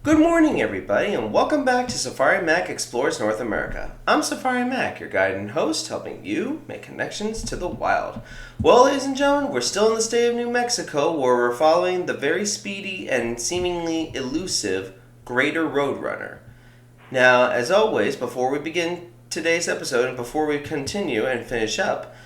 Good morning, everybody, and welcome back to Safari Mack Explores North America. I'm Safari Mack, your guide and host, helping you make connections to the wild. Well, ladies and gentlemen, we're still in the state of New Mexico, where we're following the very speedy and seemingly elusive Greater Roadrunner. Now, as always, before we begin today's episode and before we continue and finish up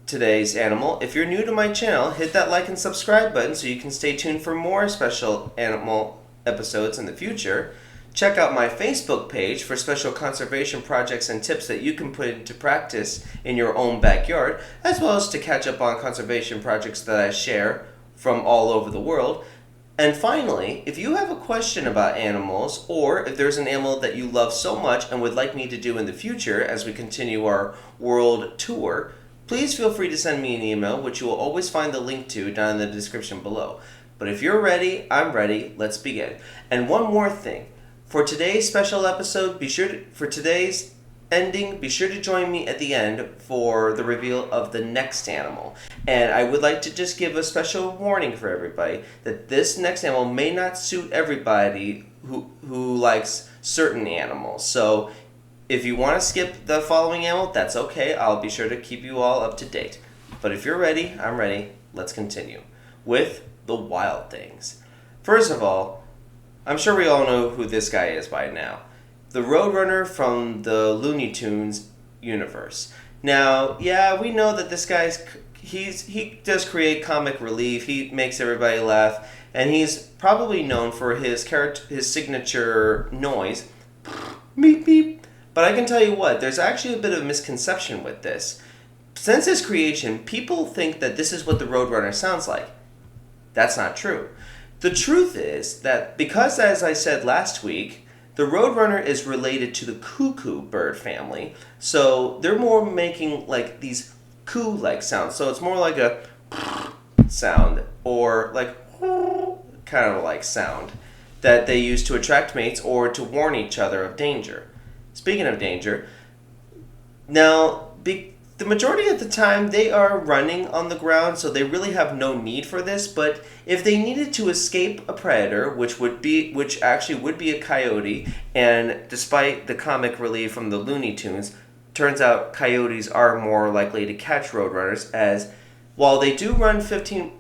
today's animal, if you're new to my channel, hit that like and subscribe button so you can stay tuned for more special animal episodes in the future. Check out my Facebook page for special conservation projects and tips that you can put into practice in your own backyard, as well as to catch up on conservation projects that I share from all over the world. And finally, if you have a question about animals, or if there's an animal that you love so much and would like me to do in the future as we continue our world tour, please feel free to send me an email, which you will always find the link to down in the description below. But if you're ready, I'm ready. Let's begin. And one more thing. For today's special episode, be sure to join me at the end for the reveal of the next animal. And I would like to just give a special warning for everybody that this next animal may not suit everybody who likes certain animals. So if you want to skip the following animal, that's okay. I'll be sure to keep you all up to date. But if you're ready, I'm ready. Let's continue with the wild things. First of all, I'm sure we all know who this guy is by now. The Roadrunner from the Looney Tunes universe. Now, yeah, we know that this guy's he does create comic relief. He makes everybody laugh, and he's probably known for his signature noise, beep beep. But I can tell you what, there's actually a bit of a misconception with this. Since his creation, people think that this is what the Roadrunner sounds like. That's not true. The truth is that because, as I said last week, the Roadrunner is related to the cuckoo bird family, so they're more making like these coo-like sounds. So it's more like a sound or like kind of like sound that they use to attract mates or to warn each other of danger. Speaking of danger, now the majority of the time they are running on the ground, so they really have no need for this. But if they needed to escape a predator, which actually would be a coyote, and despite the comic relief from the Looney Tunes, turns out coyotes are more likely to catch roadrunners, as while they do run 15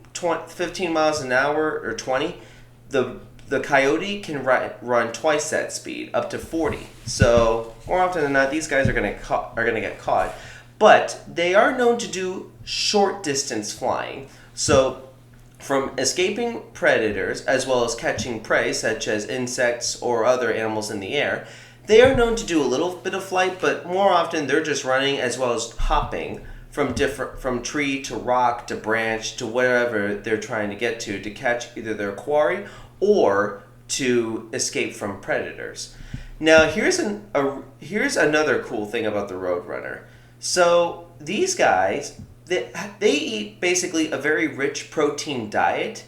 miles an hour or 20, the coyote can run twice that speed, up to 40. So more often than not, these guys are going to get caught. But they are known to do short distance flying. So from escaping predators as well as catching prey such as insects or other animals in the air, they are known to do a little bit of flight, but more often they're just running as well as hopping from tree to rock to branch to wherever they're trying to get to catch either their quarry or to escape from predators. Now here's another cool thing about the Roadrunner. So these guys, they eat basically a very rich protein diet,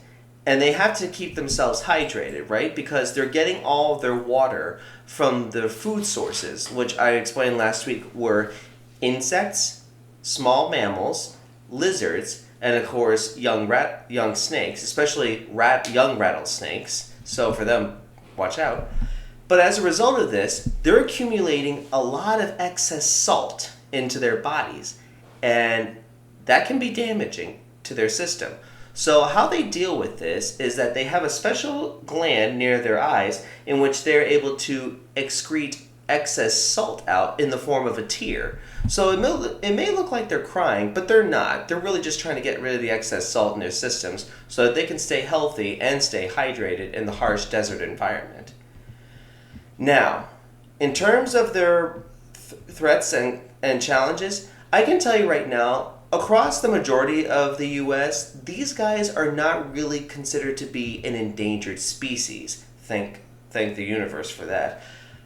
and they have to keep themselves hydrated, right? Because they're getting all of their water from their food sources, which I explained last week were insects, small mammals, lizards, and of course young snakes, especially young rattlesnakes. So for them, watch out. But as a result of this, they're accumulating a lot of excess salt into their bodies, and that can be damaging to their system. So how they deal with this is that they have a special gland near their eyes in which they're able to excrete excess salt out in the form of a tear. So it may look like they're crying, but they're not. They're really just trying to get rid of the excess salt in their systems so that they can stay healthy and stay hydrated in the harsh desert environment. Now, in terms of their threats and challenges, I can tell you right now, across the majority of the U.S., these guys are not really considered to be an endangered species. Thank the universe for that.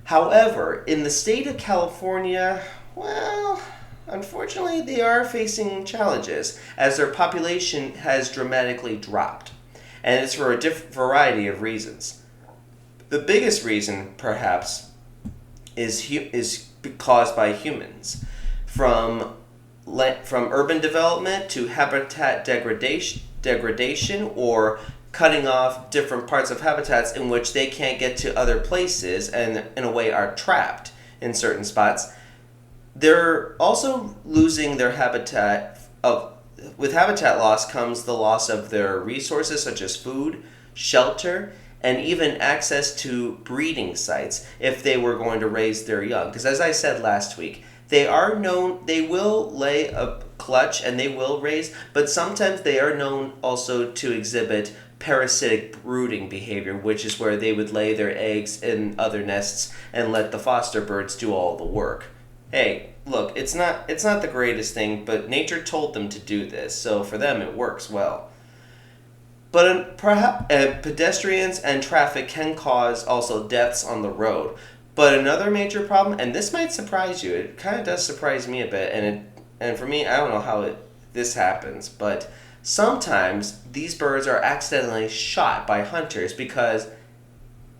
However, in the state of California, well, unfortunately, they are facing challenges as their population has dramatically dropped. And it's for a variety of reasons. The biggest reason, perhaps, is caused by humans, from urban development to habitat degradation or cutting off different parts of habitats in which they can't get to other places and in a way are trapped in certain spots. They're also losing their habitat. With habitat loss comes the loss of their resources such as food, shelter, and even access to breeding sites if they were going to raise their young. Because as I said last week, they will lay a clutch and they will raise, but sometimes they are known also to exhibit parasitic brooding behavior, which is where they would lay their eggs in other nests and let the foster birds do all the work. Hey, look, it's not the greatest thing, but nature told them to do this, so for them it works well. But perhaps pedestrians and traffic can cause also deaths on the road. But another major problem, and this might surprise you, it kind of does surprise me a bit, and for me, I don't know how this happens, but sometimes these birds are accidentally shot by hunters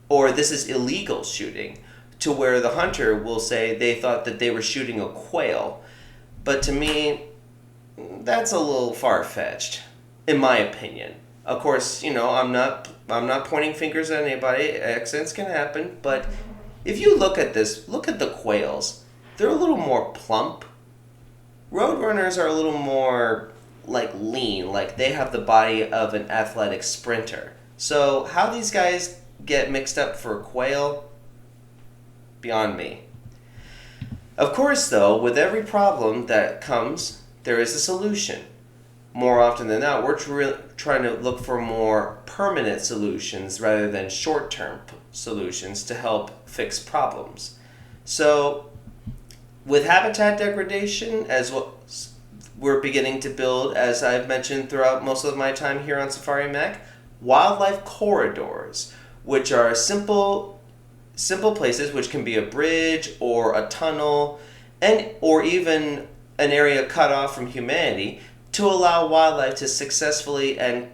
or this is illegal shooting, to where the hunter will say they thought that they were shooting a quail. But to me, that's a little far-fetched, in my opinion. Of course, I'm not pointing fingers at anybody. Accidents can happen, but if you look at the quails. They're a little more plump. Roadrunners are a little more lean, like they have the body of an athletic sprinter. So how these guys get mixed up for a quail, beyond me. Of course, though, with every problem that comes, there is a solution. More often than not, we're trying to look for more permanent solutions rather than short-term solutions to help fix problems. So, with habitat degradation, as well, we're beginning to build, as I've mentioned throughout most of my time here on Safari Mack, wildlife corridors, which are simple places, which can be a bridge or a tunnel, or even an area cut off from humanity, to allow wildlife to successfully and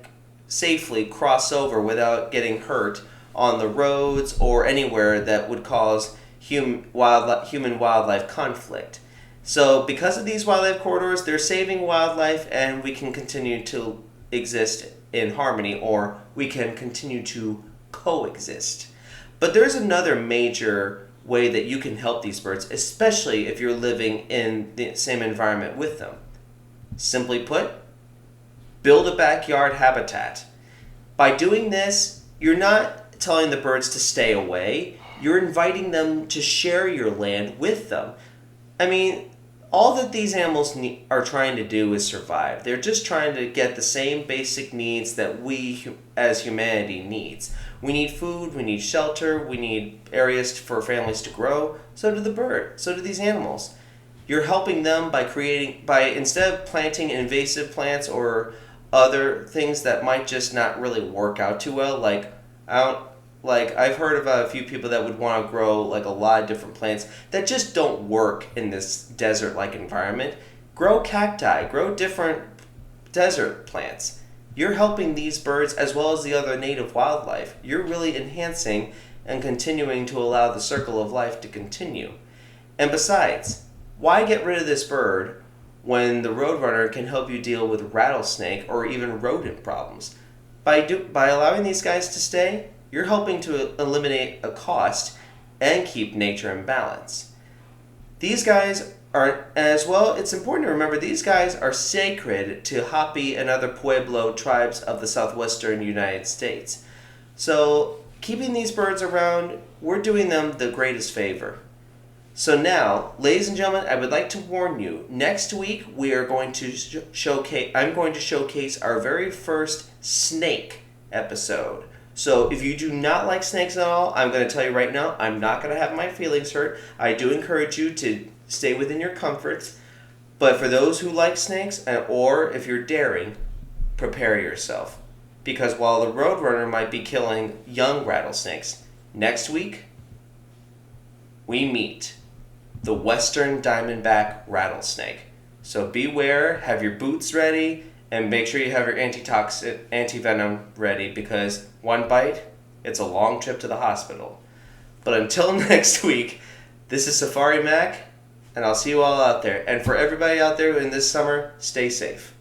safely cross over without getting hurt on the roads or anywhere that would cause human-wildlife conflict. So because of these wildlife corridors, they're saving wildlife, and we can continue to exist in harmony, or we can continue to coexist. But there's another major way that you can help these birds, especially if you're living in the same environment with them. Simply put, build a backyard habitat. By doing this, you're not telling the birds to stay away. You're inviting them to share your land with them. I mean, all that these animals are trying to do is survive. They're just trying to get the same basic needs that we as humanity needs. We need food, we need shelter, we need areas for families to grow. So do the bird, so do these animals. You're helping them by instead of planting invasive plants or other things that might just not really work out too well, I've heard of a few people that would want to grow a lot of different plants that just don't work in this desert-like environment. Grow cacti, grow different desert plants. You're helping these birds as well as the other native wildlife. You're really enhancing and continuing to allow the circle of life to continue. And besides, why get rid of this bird when the Roadrunner can help you deal with rattlesnake or even rodent problems? By allowing these guys to stay, you're helping to eliminate a cost and keep nature in balance. These guys are, as well, it's important to remember these guys are sacred to Hopi and other Pueblo tribes of the southwestern United States. So keeping these birds around, we're doing them the greatest favor. So now, ladies and gentlemen, I would like to warn you, next week we are going to I'm going to showcase our very first snake episode. So if you do not like snakes at all, I'm going to tell you right now, I'm not going to have my feelings hurt. I do encourage you to stay within your comforts. But for those who like snakes, or if you're daring, prepare yourself. Because while the Roadrunner might be killing young rattlesnakes, next week we meet the western diamondback rattlesnake. So beware, have your boots ready, and make sure you have your anti-venom ready, because one bite, it's a long trip to the hospital. But until next week, this is Safari Mack, and I'll see you all out there. And for everybody out there in this summer, stay safe.